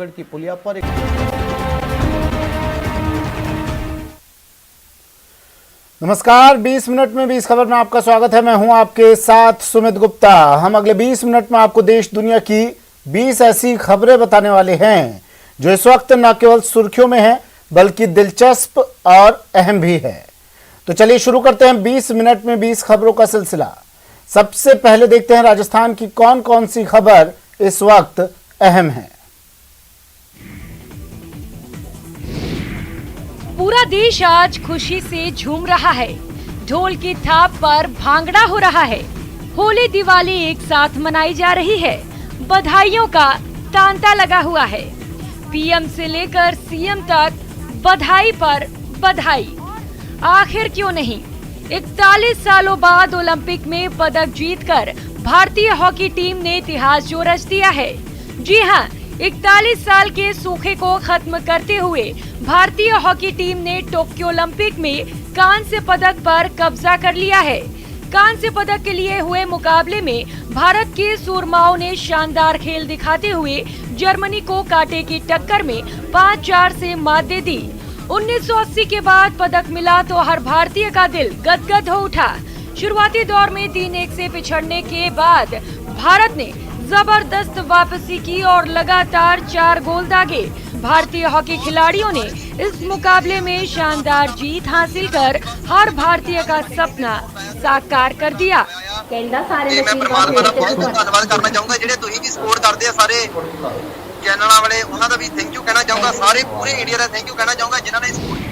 की पुलिया पर नमस्कार, 20 मिनट में 20 खबर में आपका स्वागत है। मैं हूं आपके साथ सुमित गुप्ता। हम अगले 20 मिनट में आपको देश दुनिया की 20 ऐसी खबरें बताने वाले हैं जो इस वक्त न केवल सुर्खियों में है बल्कि दिलचस्प और अहम भी है। तो चलिए शुरू करते हैं 20 मिनट में 20 खबरों का सिलसिला। सबसे पहले देखते हैं राजस्थान की कौन कौन सी खबर इस वक्त अहम है। पूरा देश आज खुशी से झूम रहा है। ढोल की थाप पर भांगड़ा हो रहा है। होली दिवाली एक साथ मनाई जा रही है। बधाइयों का तांता लगा हुआ है। पीएम से लेकर सीएम तक बधाई पर बधाई। आखिर क्यों नहीं, 41 सालों बाद ओलंपिक में पदक जीतकर भारतीय हॉकी टीम ने इतिहास जो रच दिया है। जी हां, 41 साल के सूखे को खत्म करते हुए भारतीय हॉकी टीम ने टोक्यो ओलंपिक में कांस्य पदक पर कब्जा कर लिया है। कांस्य पदक के लिए हुए मुकाबले में भारत के सूरमाओं ने शानदार खेल दिखाते हुए जर्मनी को कांटे की टक्कर में 5-4 से मात दे दी। 1980 के बाद पदक मिला तो हर भारतीय का दिल गदगद हो उठा। शुरुआती दौर में 3-1 से पिछड़ने के बाद भारत ने जबरदस्त वापसी की और लगातार 4 गोल दागे। भारतीय हॉकी खिलाड़ियों ने इस मुकाबले में शानदार जीत हासिल कर हर भारतीय का सपना साकार कर दिया। मैं परमात्मा का बहुत बहुत धन्यवाद करना चाहूंगा ਜਿਹੜੇ ਤੁਸੀਂ ਵੀ ਸਪੋਰਟ ਕਰਦੇ ਆ ਸਾਰੇ ਚੈਨਲਾਂ ਵਾਲੇ, ਉਹਨਾਂ ਦਾ ਵੀ ਥੈਂਕ ਯੂ ਕਹਿਣਾ ਚਾਹੂੰਗਾ। ਸਾਰੇ ਪੂਰੇ ਇੰਡੀਆ ਦਾ ਥੈਂਕ ਯੂ ਕਹਿਣਾ ਚਾਹੂੰਗਾ ਜਿਨ੍ਹਾਂ ਨੇ ਸਪੋਰਟ।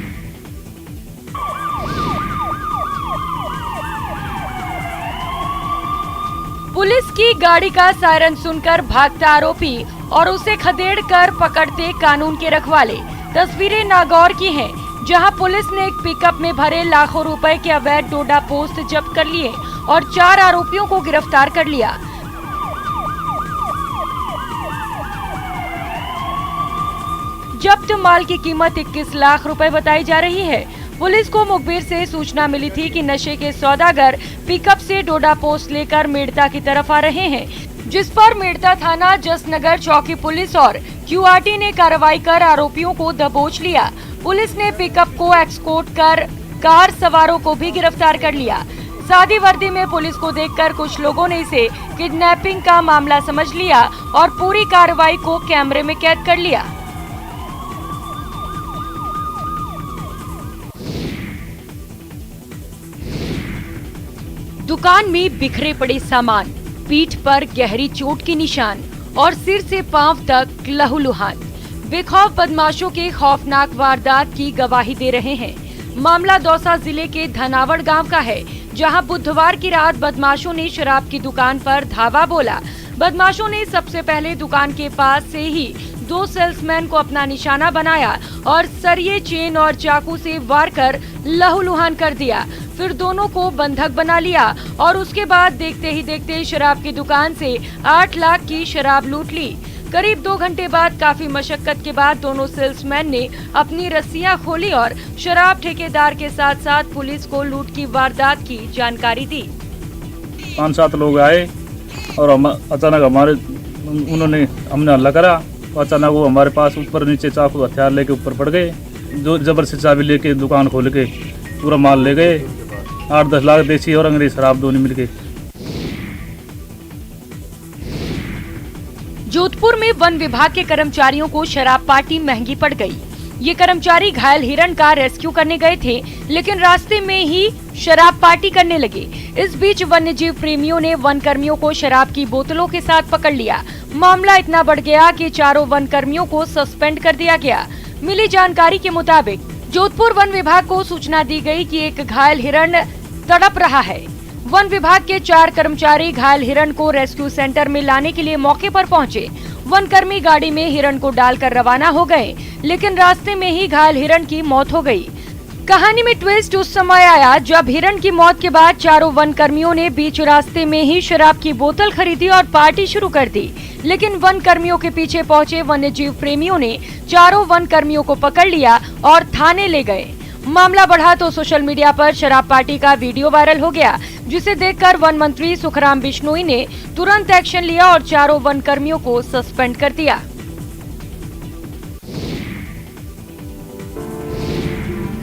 पुलिस की गाड़ी का सायरन सुनकर भागता आरोपी और उसे खदेड़कर पकड़ते कानून के रखवाले। तस्वीरें नागौर की हैं, जहां पुलिस ने एक पिकअप में भरे लाखों रुपए के अवैध डोडा पोस्ट जब्त कर लिए और 4 आरोपियों को गिरफ्तार कर लिया। जब्त माल की कीमत 21 लाख रुपए बताई जा रही है। पुलिस को मुखबिर से सूचना मिली थी कि नशे के सौदागर पिकअप से डोडा पोस्ट लेकर मेड़ता की तरफ आ रहे हैं, जिस पर मेड़ता थाना जसनगर चौकी पुलिस और क्यूआरटी ने कार्रवाई कर आरोपियों को दबोच लिया। पुलिस ने पिकअप को एक्सकोर्ट कर कार सवारों को भी गिरफ्तार कर लिया। सादी वर्दी में पुलिस को देखकर कुछ लोगों ने इसे किडनैपिंग का मामला समझ लिया और पूरी कार्रवाई को कैमरे में कैद कर लिया। दुकान में बिखरे पड़े सामान, पीठ पर गहरी चोट के निशान और सिर से पांव तक लहूलुहान। बेखौफ बदमाशों के खौफनाक वारदात की गवाही दे रहे हैं। मामला दौसा जिले के धनावड़ गांव का है, जहां बुधवार की रात बदमाशों ने शराब की दुकान पर धावा बोला। बदमाशों ने सबसे पहले दुकान के पास से ही 2 सेल्समैन को अपना निशाना बनाया और सरिये, चेन और चाकू से वार कर लहूलुहान कर दिया। फिर दोनों को बंधक बना लिया और उसके बाद देखते ही देखते शराब की दुकान से 8 लाख की शराब लूट ली। करीब 2 घंटे बाद काफी मशक्कत के बाद दोनों सेल्समैन ने अपनी रस्सियां खोली और शराब ठेकेदार के साथ साथ पुलिस को लूट की वारदात की जानकारी दी। 5-7 लोग आए और अचानक हमने हल्ला करा। अचानक वो हमारे पास ऊपर नीचे चाकू हथियार लेके ऊपर पड़ गए। जो जबरदस्ती चाबी लेके दुकान खोल के पूरा माल ले गए। 8-10 लाख देसी और अंग्रेजी शराब दोनों मिल गए। जोधपुर में वन विभाग के कर्मचारियों को शराब पार्टी महंगी पड़ गई। ये कर्मचारी घायल हिरण का रेस्क्यू करने गए थे, लेकिन रास्ते में ही शराब पार्टी करने लगे। इस बीच वन्यजीव प्रेमियों ने वन कर्मियों को शराब की बोतलों के साथ पकड़ लिया। मामला इतना बढ़ गया कि 4 वन कर्मियों को सस्पेंड कर दिया गया। मिली जानकारी के मुताबिक जोधपुर वन विभाग को सूचना दी गई कि एक घायल हिरण तड़प रहा है। वन विभाग के 4 कर्मचारी घायल हिरण को रेस्क्यू सेंटर में लाने के लिए मौके पर पहुंचे। वन कर्मी गाड़ी में हिरण को डालकर रवाना हो गए, लेकिन रास्ते में ही घायल हिरण की मौत हो गई। कहानी में ट्विस्ट उस समय आया जब हिरण की मौत के बाद 4 वन कर्मियों ने बीच रास्ते में ही शराब की बोतल खरीदी और पार्टी शुरू कर दी। लेकिन वन कर्मियों के पीछे पहुंचे वन्यजीव प्रेमियों ने 4 वन कर्मियों को पकड़ लिया और थाने ले गए। मामला बढ़ा तो सोशल मीडिया पर शराब पार्टी का वीडियो वायरल हो गया, जिसे देखकर वन मंत्री सुखराम बिश्नोई ने तुरंत एक्शन लिया और 4 वन कर्मियों को सस्पेंड कर दिया।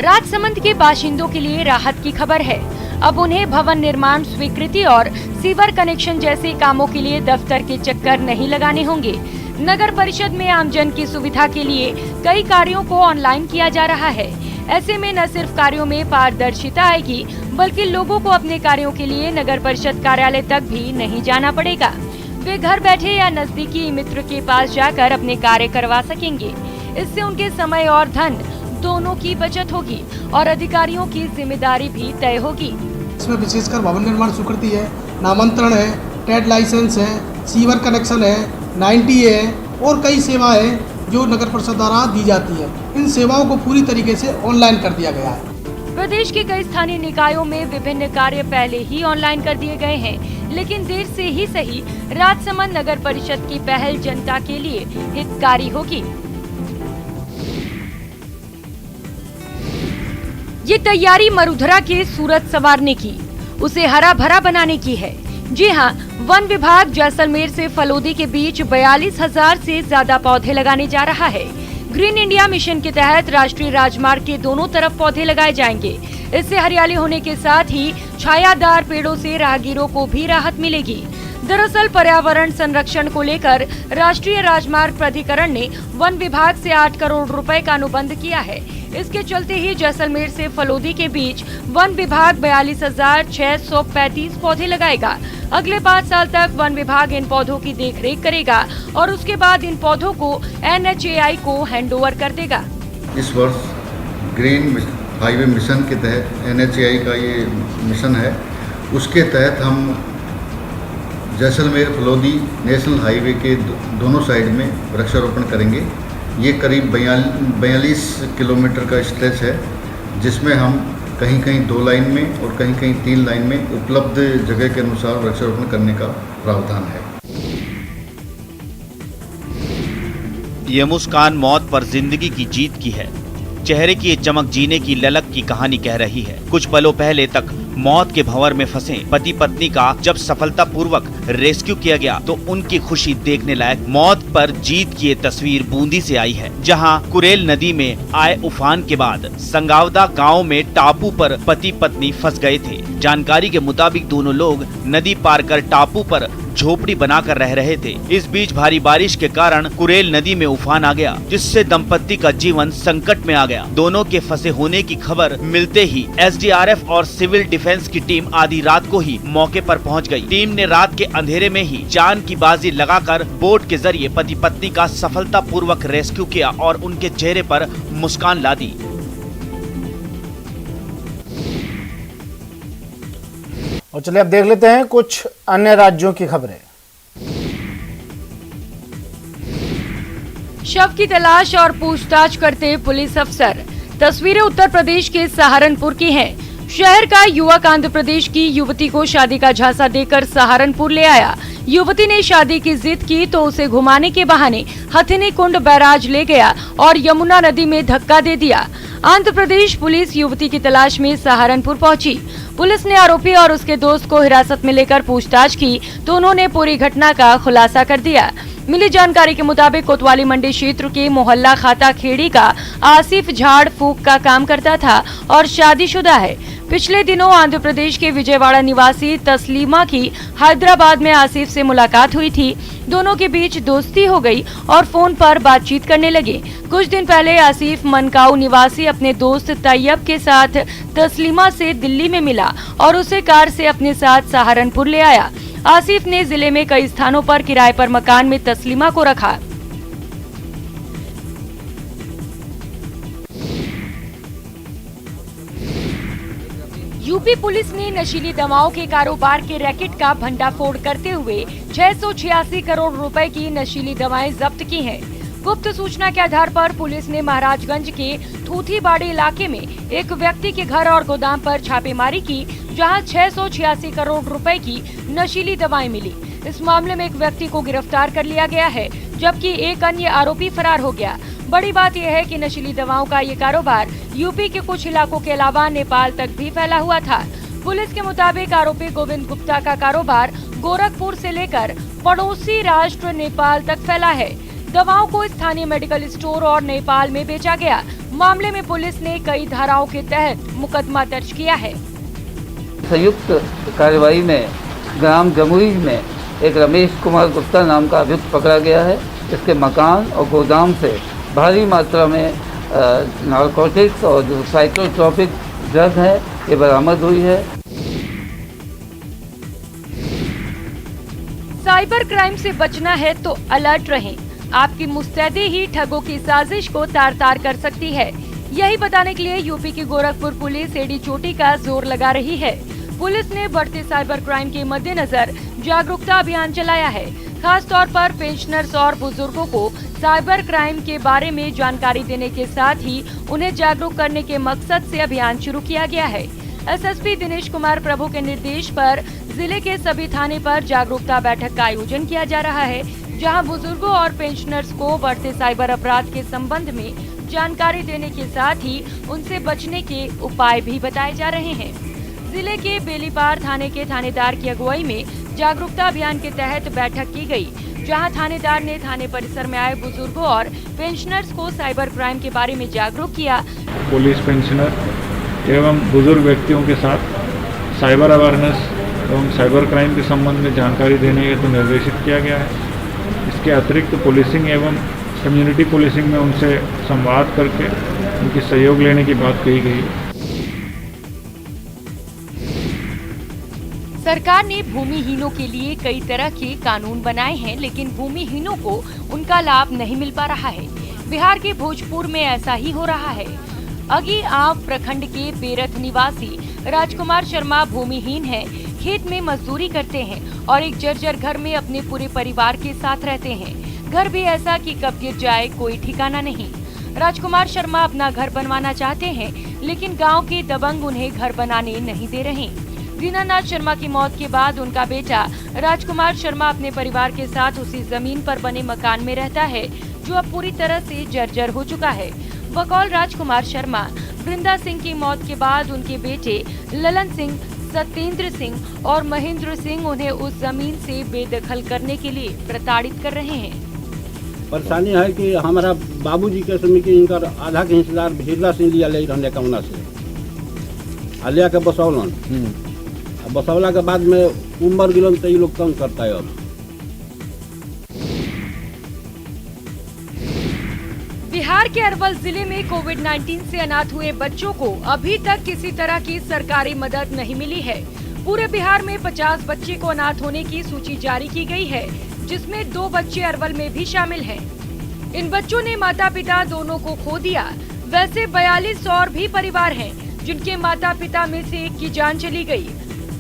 राजसमंद के बाशिंदों के लिए राहत की खबर है। अब उन्हें भवन निर्माण स्वीकृति और सीवर कनेक्शन जैसे कामों के लिए दफ्तर के चक्कर नहीं लगाने होंगे। नगर परिषद में आमजन की सुविधा के लिए कई कार्यों को ऑनलाइन किया जा रहा है। ऐसे में न सिर्फ कार्यों में पारदर्शिता आएगी, बल्कि लोगों को अपने कार्यों के लिए नगर परिषद कार्यालय तक भी नहीं जाना पड़ेगा। वे घर बैठे या नजदीकी मित्र के पास जाकर अपने कार्य करवा सकेंगे। इससे उनके समय और धन दोनों की बचत होगी और अधिकारियों की जिम्मेदारी भी तय होगी। इसमें विशेषकर भवन निर्माण स्वीकृति है, नामांतरण है, ट्रेड लाइसेंस है, सीवर कनेक्शन है, 90A है और कई सेवाएं हैं जो नगर परिषद द्वारा दी जाती है। इन सेवाओं को पूरी तरीके से ऑनलाइन कर दिया गया है। प्रदेश के कई स्थानीय निकायों में विभिन्न कार्य पहले ही ऑनलाइन कर दिए गए हैं, लेकिन देर से ही सही राजसमंद नगर परिषद की पहल जनता के लिए हितकारी होगी। ये तैयारी मरुधरा के सूरत संवारने की, उसे हरा भरा बनाने की है। जी हाँ, वन विभाग जैसलमेर से फलोदी के बीच 42,000 से ज्यादा पौधे लगाने जा रहा है। ग्रीन इंडिया मिशन के तहत राष्ट्रीय राजमार्ग के दोनों तरफ पौधे लगाए जाएंगे। इससे हरियाली होने के साथ ही छायादार पेड़ों से राहगीरों को भी राहत मिलेगी। दरअसल पर्यावरण संरक्षण को लेकर राष्ट्रीय राजमार्ग प्राधिकरण ने वन विभाग से 8 करोड़ रुपए का अनुबंध किया है। इसके चलते ही जैसलमेर से फलोदी के बीच वन विभाग 42,635 पौधे लगाएगा। अगले 5 साल तक वन विभाग इन पौधों की देखरेख करेगा और उसके बाद इन पौधों को NHAI को हैंडओवर कर देगा। इस वर्ष ग्रीन हाईवे मिशन के तहत NHAI का ये मिशन है, उसके तहत हम जैसलमेर फलोदी नेशनल हाईवे के दोनों साइड में वृक्षारोपण करेंगे। ये करीब 42 किलोमीटर का स्ट्रेच है, जिसमें हम कहीं कहीं 2 लाइन में और कहीं कहीं 3 लाइन में उपलब्ध जगह के अनुसार वृक्षारोपण करने का प्रावधान है। ये मुस्कान मौत पर जिंदगी की जीत की है। चेहरे की ये चमक जीने की ललक की कहानी कह रही है। कुछ पलों पहले तक मौत के भंवर में फंसे पति पत्नी का जब सफलतापूर्वक रेस्क्यू किया गया तो उनकी खुशी देखने लायक। मौत पर जीत की ये तस्वीर बूंदी से आई है, जहां कुरेल नदी में आए उफान के बाद संगावदा गांव में टापू पर पति पत्नी फंस गए थे। जानकारी के मुताबिक दोनों लोग नदी पार कर टापू पर झोपड़ी बनाकर रह रहे थे। इस बीच भारी बारिश के कारण कुरेल नदी में उफान आ गया, जिससे दंपत्ति का जीवन संकट में आ गया। दोनों के फंसे होने की खबर मिलते ही SDRF और सिविल डिफेंस की टीम आधी रात को ही मौके पर पहुंच गई। टीम ने रात के अंधेरे में ही जान की बाजी लगाकर बोट के जरिए पति पत्नी का सफलतापूर्वक रेस्क्यू किया और उनके चेहरे पर मुस्कान ला दी। और चलिए अब देख लेते हैं कुछ अन्य राज्यों की खबरें। शव की तलाश और पूछताछ करते पुलिस अफसर। तस्वीरें उत्तर प्रदेश के सहारनपुर की हैं। शहर का युवक आंध्र प्रदेश की युवती को शादी का झांसा देकर सहारनपुर ले आया। युवती ने शादी की जिद की तो उसे घुमाने के बहाने हथिनी कुंड बैराज ले गया और यमुना नदी में धक्का दे दिया। आंध्र प्रदेश पुलिस युवती की तलाश में सहारनपुर पहुंची। पुलिस ने आरोपी और उसके दोस्त को हिरासत में लेकर पूछताछ की तो उन्होंने पूरी घटना का खुलासा कर दिया। मिली जानकारी के मुताबिक कोतवाली मंडी क्षेत्र के मोहल्ला खाता खेड़ी का आसिफ झाड़ फूक का काम करता था और शादीशुदा है। पिछले दिनों आंध्र प्रदेश के विजयवाड़ा निवासी तस्लीमा की हैदराबाद में आसिफ से मुलाकात हुई थी। दोनों के बीच दोस्ती हो गई और फोन पर बातचीत करने लगे। कुछ दिन पहले आसिफ मनकाऊ निवासी अपने दोस्त तैयब के साथ तस्लीमा से दिल्ली में मिला और उसे कार से अपने साथ सहारनपुर ले आया। आसिफ ने जिले में कई स्थानों पर किराए पर मकान में तस्लीमा को रखा। यूपी पुलिस ने नशीली दवाओं के कारोबार के रैकेट का भंडाफोड़ करते हुए 686 करोड़ रुपए की नशीली दवाएं जब्त की हैं। गुप्त सूचना के आधार पर पुलिस ने महाराजगंज के थूथीबाड़ी इलाके में एक व्यक्ति के घर और गोदाम पर छापेमारी की, जहां 686 करोड़ रुपए की नशीली दवाएं मिली। इस मामले में एक व्यक्ति को गिरफ्तार कर लिया गया है, जबकि एक अन्य आरोपी फरार हो गया। बड़ी बात यह है कि नशीली दवाओं का ये कारोबार यूपी के कुछ इलाकों के अलावा नेपाल तक भी फैला हुआ था। पुलिस के मुताबिक आरोपी गोविंद गुप्ता का कारोबार गोरखपुर से लेकर पड़ोसी राष्ट्र नेपाल तक फैला है। दवाओं को स्थानीय मेडिकल स्टोर और नेपाल में बेचा गया। मामले में पुलिस ने कई धाराओं के तहत मुकदमा दर्ज किया है। संयुक्त कार्रवाई में ग्राम जमुई में एक रमेश कुमार गुप्ता नाम का अभियुक्त पकड़ा गया है। इसके मकान और गोदाम से भारी मात्रा में नारकोटिक्स और जो साइकोट्रोपिक ड्रग है ये बरामद हुई है। साइबर क्राइम से बचना है तो अलर्ट रहें। आपकी मुस्तैदी ही ठगों की साजिश को तार तार कर सकती है। यही बताने के लिए यूपी की गोरखपुर पुलिस एडी चोटी का जोर लगा रही है। पुलिस ने बढ़ते साइबर क्राइम के मद्देनजर जागरूकता अभियान चलाया है। खास तौर पर पेंशनर्स और बुजुर्गों को साइबर क्राइम के बारे में जानकारी देने के साथ ही उन्हें जागरूक करने के मकसद से अभियान शुरू किया गया है। एसएसपी दिनेश कुमार प्रभु के निर्देश पर जिले के सभी थाने पर जागरूकता बैठक का आयोजन किया जा रहा है, जहां बुजुर्गों और पेंशनर्स को बढ़ते साइबर अपराध के संबंध में जानकारी देने के साथ ही उनसे बचने के उपाय भी बताए जा रहे हैं। जिले के बेलीपार थाने के थानेदार की अगुवाई में जागरूकता अभियान के तहत बैठक की गई, जहां थानेदार ने थाने परिसर में आए बुजुर्गों और पेंशनर्स को साइबर क्राइम के बारे में जागरूक किया। पुलिस पेंशनर एवं बुजुर्ग व्यक्तियों के साथ साइबर अवेयरनेस एवं साइबर क्राइम के संबंध में जानकारी देने हेतु निर्देशित किया गया है। इसके अतिरिक्त पुलिसिंग एवं कम्युनिटी पुलिसिंग में उनसे संवाद करके उनकी सहयोग लेने की बात कही गई। सरकार ने भूमिहीनों के लिए कई तरह के कानून बनाए हैं, लेकिन भूमिहीनों को उनका लाभ नहीं मिल पा रहा है। बिहार के भोजपुर में ऐसा ही हो रहा है। अगी आंव प्रखंड के बेरथ निवासी राजकुमार शर्मा भूमिहीन हैं। खेत में मजदूरी करते हैं और एक जर्जर घर में अपने पूरे परिवार के साथ रहते हैं। घर भी ऐसा कि कब गिर जाए कोई ठिकाना नहीं। राजकुमार शर्मा अपना घर बनवाना चाहते हैं, लेकिन गांव के दबंग उन्हें घर बनाने नहीं दे रहे। दीनानाथ शर्मा की मौत के बाद उनका बेटा राजकुमार शर्मा अपने परिवार के साथ उसी जमीन पर बने मकान में रहता है, जो अब पूरी तरह से जर्जर हो चुका है। बकौल राजकुमार शर्मा, वृंदा सिंह की मौत के बाद उनके बेटे ललन सिंह, सत्येंद्र सिंह और महेंद्र सिंह उन्हें उस जमीन से बेदखल करने के लिए प्रताड़ित कर रहे हैं। परेशानी है कि हमारा बाबूजी के समय के इनका आधा के हिस्सेदार भीरला सिंह लिया ले रहने कमना से लिया के बसौलन। बसौला के बाद में उम्र गिलन तो ये लोग तंग करता है। अब बिहार के अरवल जिले में कोविड-19 से अनाथ हुए बच्चों को अभी तक किसी तरह की सरकारी मदद नहीं मिली है। पूरे बिहार में 50 बच्चे को अनाथ होने की सूची जारी की गई है, जिसमें 2 बच्चे अरवल में भी शामिल हैं। इन बच्चों ने माता पिता दोनों को खो दिया। वैसे 42 और भी परिवार हैं, जिनके माता पिता में से एक की जान चली गई।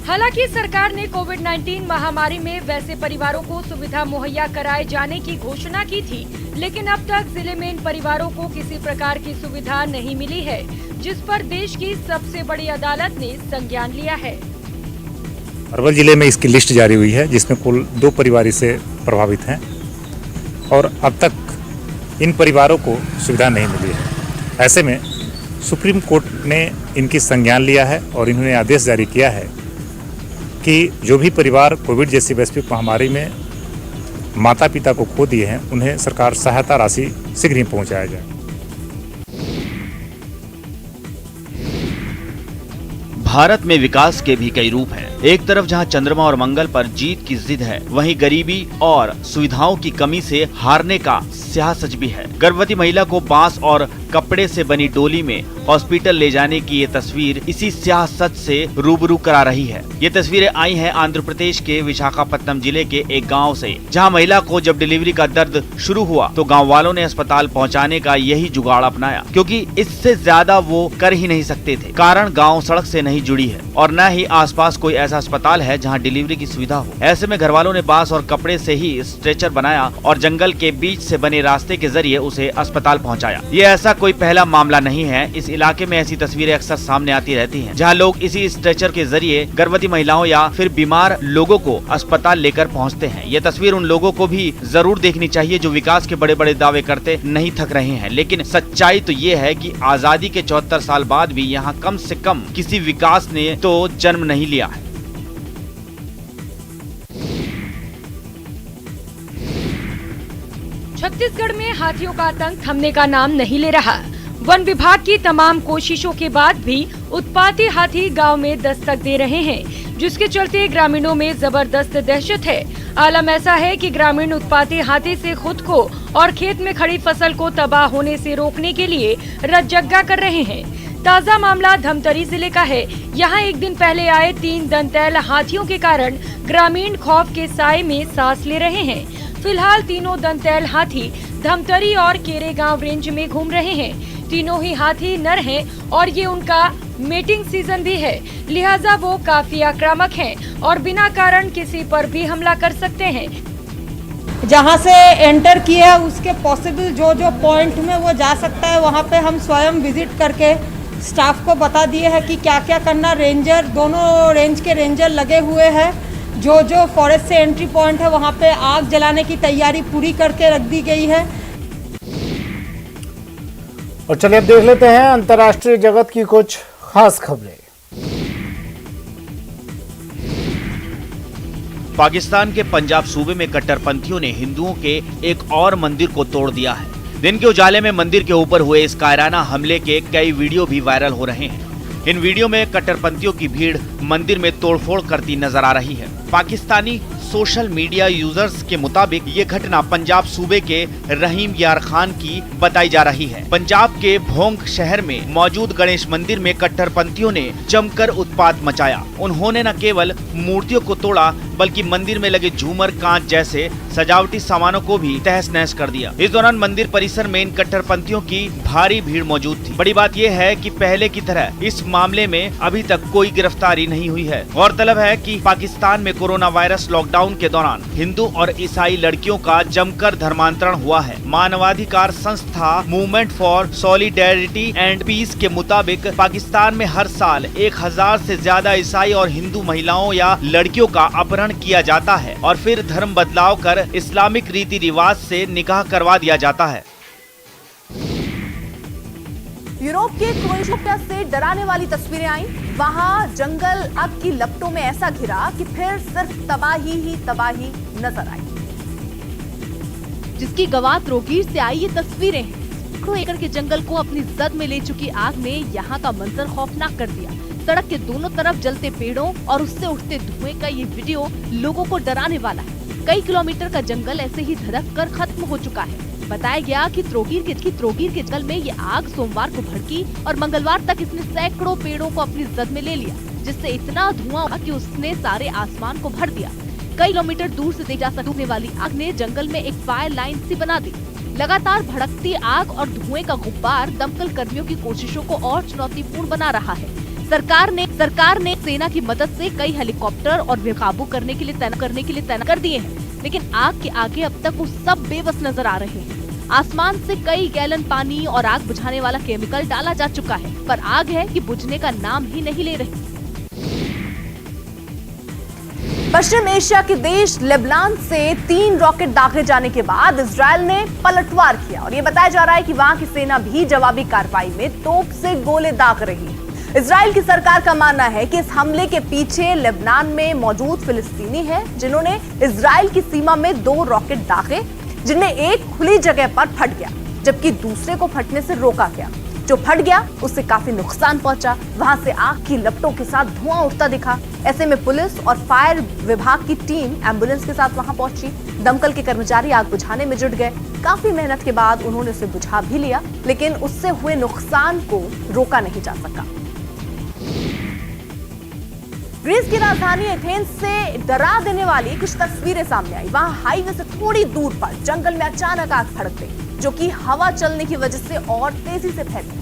हालांकि सरकार ने कोविड-19 महामारी में वैसे परिवारों को सुविधा मुहैया कराए जाने की घोषणा की थी, लेकिन अब तक जिले में इन परिवारों को किसी प्रकार की सुविधा नहीं मिली है, जिस पर देश की सबसे बड़ी अदालत ने संज्ञान लिया है। अरवल जिले में इसकी लिस्ट जारी हुई है, जिसमें कुल 2 परिवार इससे प्रभावित हैं और अब तक इन परिवारों को सुविधा नहीं मिली है। ऐसे में सुप्रीम कोर्ट ने इनकी संज्ञान लिया है और इन्होंने आदेश जारी किया है कि जो भी परिवार कोविड जैसी वैश्विक महामारी में माता पिता को खो दिए हैं, उन्हें सरकार सहायता राशि शीघ्र ही पहुंचाया जाए। भारत में विकास के भी कई रूप हैं। एक तरफ जहां चंद्रमा और मंगल पर जीत की जिद है, वहीं गरीबी और सुविधाओं की कमी से हारने का सियासत भी है। गर्भवती महिला को बांस और कपड़े से बनी डोली में हॉस्पिटल ले जाने की ये तस्वीर इसी सियासत से रूबरू करा रही है। ये तस्वीरें आई हैं आंध्र प्रदेश के विशाखापट्टनम जिले के एक गांव से, जहां महिला को जब डिलीवरी का दर्द शुरू हुआ तो गांव वालों ने अस्पताल पहुंचाने का यही जुगाड़ अपनाया, क्योंकि इससे ज्यादा वो कर ही नहीं सकते थे। कारण गाँव सड़क से नहीं जुड़ी है और न ही आसपास कोई ऐसा अस्पताल है जहां डिलीवरी की सुविधा हो। ऐसे में घरवालों ने बांस और कपड़े से ही स्ट्रेचर बनाया और जंगल के बीच से बने रास्ते के जरिए उसे अस्पताल पहुंचाया। ये ऐसा कोई पहला मामला नहीं है। इस इलाके में ऐसी तस्वीरें अक्सर सामने आती रहती हैं, जहां लोग इसी स्ट्रेचर के जरिए गर्भवती महिलाओं या फिर बीमार लोगों को अस्पताल लेकर पहुंचते हैं। ये तस्वीर उन लोगों को भी जरूर देखनी चाहिए जो विकास के बड़े बड़े दावे करते नहीं थक रहे हैं। लेकिन सच्चाई तो ये है कि आजादी के 74 साल बाद भी यहाँ कम से कम किसी विकास ने तो जन्म नहीं लिया है। छत्तीसगढ़ में हाथियों का आतंक थमने का नाम नहीं ले रहा। वन विभाग की तमाम कोशिशों के बाद भी उत्पाती हाथी गांव में दस्तक दे रहे हैं, जिसके चलते ग्रामीणों में जबरदस्त दहशत है। आलम ऐसा है कि ग्रामीण उत्पाती हाथी से खुद को और खेत में खड़ी फसल को तबाह होने से रोकने के लिए रज्जगा कर रहे हैं। ताजा मामला धमतरी जिले का है। यहाँ एक दिन पहले आए 3 दंतैल हाथियों के कारण ग्रामीण खौफ के साए में सांस ले रहे हैं। फिलहाल तीनों दंतैल हाथी धमतरी और केरेगांव रेंज में घूम रहे हैं। तीनों ही हाथी नर हैं और ये उनका मेटिंग सीजन भी है, लिहाजा वो काफी आक्रामक हैं और बिना कारण किसी पर भी हमला कर सकते हैं। जहाँ से एंटर किया उसके पॉसिबल जो पॉइंट में वो जा सकता है, वहाँ पे हम स्वयं विजिट करके स्टाफ को बता दिए हैं कि क्या क्या करना। रेंजर, दोनों रेंज के रेंजर लगे हुए हैं। जो फॉरेस्ट से एंट्री पॉइंट है वहाँ पे आग जलाने की तैयारी पूरी करके रख दी गई है। और चलिए अब देख लेते हैं अंतर्राष्ट्रीय जगत की कुछ खास खबरें। पाकिस्तान के पंजाब सूबे में कट्टरपंथियों ने हिंदुओं के एक और मंदिर को तोड़ दिया है। दिन के उजाले में मंदिर के ऊपर हुए इस कायराना हमले के कई वीडियो भी वायरल हो रहे हैं। इन वीडियो में कट्टरपंथियों की भीड़ मंदिर में तोड़फोड़ करती नजर आ रही है। पाकिस्तानी सोशल मीडिया यूजर्स के मुताबिक ये घटना पंजाब सूबे के रहीम यार खान की बताई जा रही है। पंजाब के भोंग शहर में मौजूद गणेश मंदिर में कट्टरपंथियों ने जमकर उत्पात मचाया। उन्होंने न केवल मूर्तियों को तोड़ा बल्कि मंदिर में लगे झूमर, कांच जैसे सजावटी सामानों को भी तहस नहस कर दिया। इस दौरान मंदिर परिसर में इन कट्टरपंथियों की भारी भीड़ मौजूद थी। बड़ी बात यह है कि पहले की तरह इस मामले में अभी तक कोई गिरफ्तारी नहीं हुई है। गौरतलब है कि पाकिस्तान में कोरोना वायरस लॉकडाउन के दौरान हिंदू और ईसाई लड़कियों का जमकर धर्मांतरण हुआ है। मानवाधिकार संस्था movement for solidarity and peace के मुताबिक पाकिस्तान में हर साल 1000 से ज्यादा ईसाई और हिंदू महिलाओं या लड़कियों का अपहरण किया जाता है और फिर धर्म बदलाव कर इस्लामिक रीति रिवाज से निकाह करवा दिया जाता है। यूरोप के क्रोएशिया से डराने वाली तस्वीरें आई। वहां जंगल आग की लपटों में ऐसा घिरा कि फिर सिर्फ तबाही ही तबाही नजर आई, जिसकी गवाह त्रोगीर से आई ये तस्वीरें हैं। सैकड़ों एकड़ के जंगल को अपनी जद में ले चुकी आग ने यहाँ का मंजर खौफनाक कर दिया। सड़क के दोनों तरफ जलते पेड़ों और उससे उठते धुएं का ये वीडियो लोगों को डराने वाला है। कई किलोमीटर का जंगल ऐसे ही धधक कर खत्म हो चुका है। बताया गया कि त्रोगीर के जंगल में ये आग सोमवार को भड़की और मंगलवार तक इसने सैकड़ों पेड़ों को अपनी जद में ले लिया, जिससे इतना धुआं हुआ कि उसने सारे आसमान को भर दिया। कई किलोमीटर दूर से देखी जा सकने वाली आग ने जंगल में एक फायर लाइन सी बना दी। लगातार भड़कती आग और धुएं का गुब्बार दमकल कर्मियों की कोशिशों को और चुनौतीपूर्ण बना रहा है। सरकार ने सेना की मदद से कई हेलीकॉप्टर और बेकाबू करने के लिए तैनात कर दिए हैं, लेकिन आग के आगे अब तक वो सब बेबस नजर आ रहे हैं। आसमान से कई गैलन पानी और आग बुझाने वाला केमिकल डाला जा चुका है, पर आग है कि बुझने का नाम ही नहीं ले रही। पश्चिम एशिया के देश लेबनान से 3 रॉकेट दागे जाने के बाद इजरायल ने पलटवार किया और ये बताया जा रहा है कि वहां की सेना भी जवाबी कार्रवाई में तोप से गोले दाग रही है। इजराइल की सरकार का मानना है कि इस हमले के पीछे लेबनान में मौजूद फिलिस्तीनी है, जिन्होंने इजराइल की सीमा में 2 रॉकेट दागे, जिनमें एक खुली जगह पर फट गया जबकि दूसरे को फटने से रोका गया। जो फट गया उससे काफी नुकसान पहुंचा। वहां से आग की लपटों के साथ धुआं उठता दिखा। ऐसे में पुलिस और फायर विभाग की टीम एम्बुलेंस के साथ वहां पहुंची। दमकल के कर्मचारी आग बुझाने में जुट गए। काफी मेहनत के बाद उन्होंने उसे बुझा भी लिया, लेकिन उससे हुए नुकसान को रोका नहीं जा सका। ग्रीस की राजधानी एथेंस से डरा देने वाली कुछ तस्वीरें सामने आई। वहां हाईवे से थोड़ी दूर पर जंगल में अचानक आग भड़क गई, जो कि हवा चलने की वजह से और तेजी से फैल गई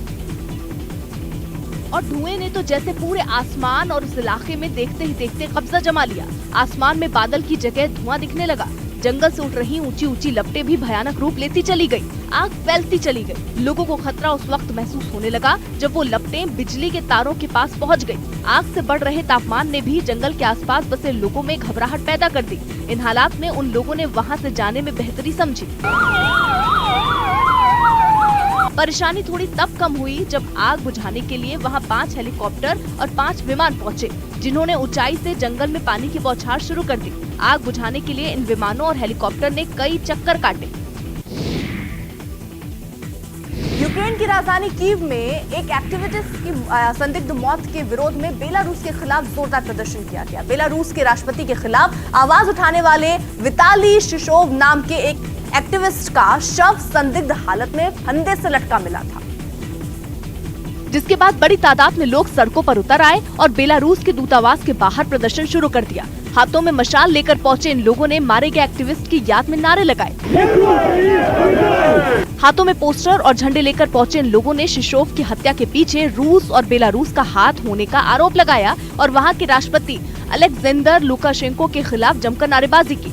और धुएं ने तो जैसे पूरे आसमान और उस इलाके में देखते ही देखते कब्जा जमा लिया। आसमान में बादल की जगह धुआं दिखने लगा। जंगल से उठ रही ऊंची ऊंची लपटें भी भयानक रूप लेती चली गई। आग फैलती चली गई। लोगों को खतरा उस वक्त महसूस होने लगा जब वो लपटें बिजली के तारों के पास पहुंच गई। आग से बढ़ रहे तापमान ने भी जंगल के आसपास बसे लोगों में घबराहट पैदा कर दी। इन हालात में उन लोगों ने वहां से जाने में बेहतरी समझी। परेशानी थोड़ी तब कम हुई जब आग बुझाने के लिए वहां 5 हेलीकॉप्टर और 5 विमान पहुंचे, जिन्होंने ऊंचाई से जंगल में पानी की बौछार शुरू कर दी। आग बुझाने के लिए इन विमानों और हेलीकॉप्टर ने कई चक्कर काटे। यूक्रेन की राजधानी कीव में एक एक्टिविस्ट की संदिग्ध मौत के विरोध में बेलारूस के खिलाफ जोरदार प्रदर्शन किया गया। बेलारूस के राष्ट्रपति के खिलाफ आवाज उठाने वाले विताली शिशोव नाम के एक एक्टिविस्ट का शव संदिग्ध हालत में फंदे से लटका मिला था, जिसके बाद बड़ी तादाद में लोग सड़कों पर उतर आए और बेलारूस के दूतावास के बाहर प्रदर्शन शुरू कर दिया। हाथों में मशाल लेकर पहुंचे इन लोगों ने मारे गए एक्टिविस्ट की याद में नारे लगाए। हाथों में पोस्टर और झंडे लेकर पहुंचे इन लोगों ने शिशोव की हत्या के पीछे रूस और बेलारूस का हाथ होने का आरोप लगाया और वहां के राष्ट्रपति अलेक्जेंडर लुकाशेंको के खिलाफ जमकर नारेबाजी की।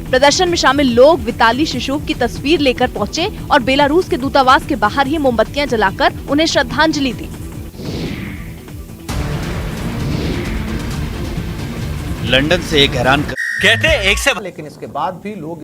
प्रदर्शन में शामिल लोग विताली शिशोव की तस्वीर लेकर पहुंचे और बेलारूस के दूतावास के बाहर ही मोमबत्तियां जलाकर उन्हें श्रद्धांजलि दी। लंदन से एक हैरान कहते एक से, लेकिन इसके बाद भी लोग